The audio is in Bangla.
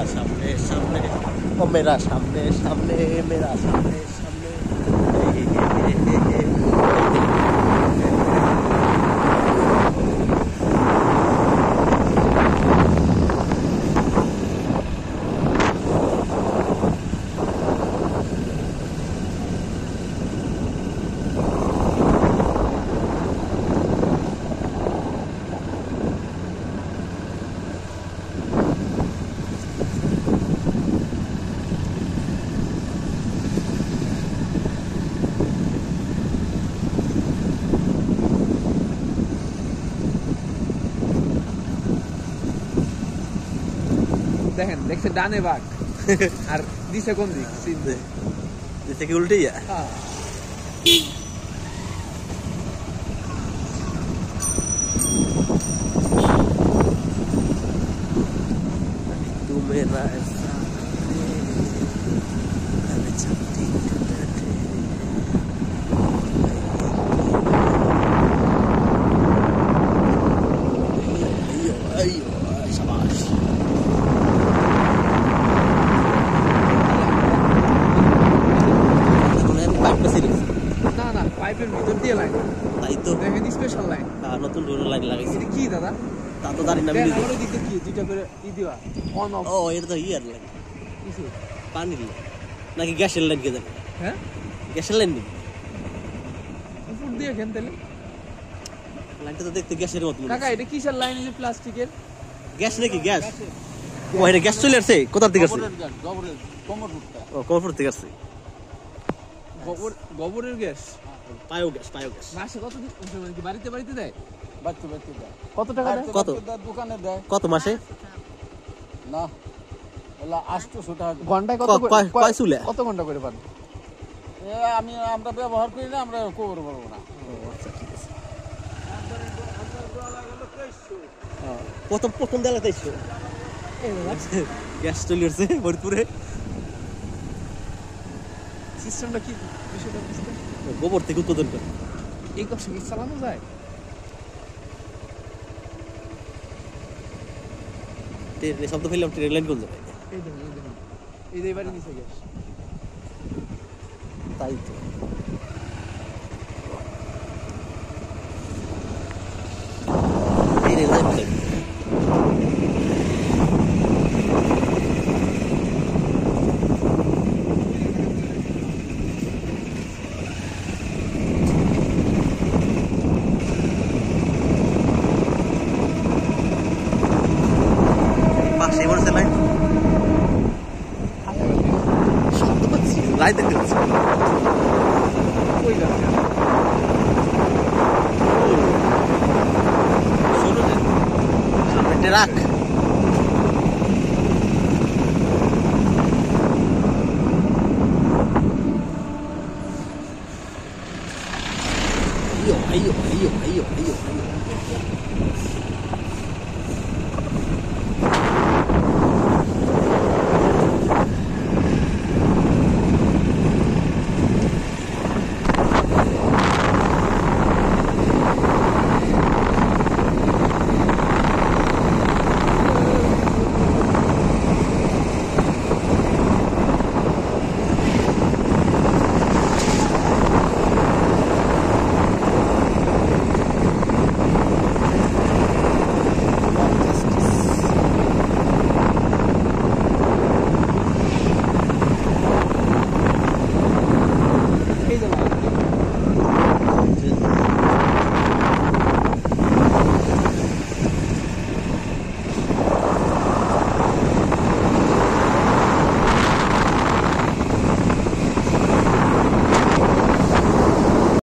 सामने सामने ओ मेरा सामने सामने मेरा सामने सामने দেখেন দেখছে ডানে বাঘ আর দিছে কোন দিক দিছে কি উল্টে যা तू मेरा ऐसा পাইপের ভিতর দিয়ে লাইন তাই তো দেখেন স্পেশাল লাইন নতুন রোড লাইন লাগাইছে এটা কি দাদা তা তো জানি না আমি আমারও দিতে কি দুইটা করে দিবা অন অফ ও এটা তো ইয়ার লাইন কিছু পানির লাইন নাকি গ্যাসের লাইন কে জানি হ্যাঁ গ্যাসের লাইন নেই উপর দিয়ে কেন তাহলে লাইনটা তো দেখতে গ্যাসের মতো কাকা এটা কিসের লাইন এই প্লাস্টিকের গ্যাস নাকি গ্যাস ও এটা গ্যাস চলে আসছে কোথা থেকে আসছে গোবরের কোমরপুরটা ও কোমরপুর থেকে আসছে গোবরের গ্যাস বায়োগ্যাস মাসে কত দিন মানে কি বাড়িতে বাড়িতে দেয় বাড়তে বাড়তে দেয় কত টাকা দেয় কত দোকানে দেয় কত মাসে না এলা 800 টাকা ঘন্টায় কত কয় চুলে কত ঘন্টা করে পান আমরা ব্যবহার করি না আমরা কবর বলবো না আচ্ছা ঠিক আছে প্রথম দেলা তাইছো গ্যাস চলে আসছে ফরিদপুরে সিস্টেমটা কি বিষয়টা বুঝতে গোবর থেকে উৎপাদন করে এই কথা কি চালানো যায় ট্রেনে শব্দ ফেললাম ট্রেন লাইন কোন জায়গায় এই দেখুন এই যে এবারে নিচে গ্যাস তাই তো এই রে লাইন লাইন দেখতে পাচ্ছি ওই গাছ সামনে ট্রাক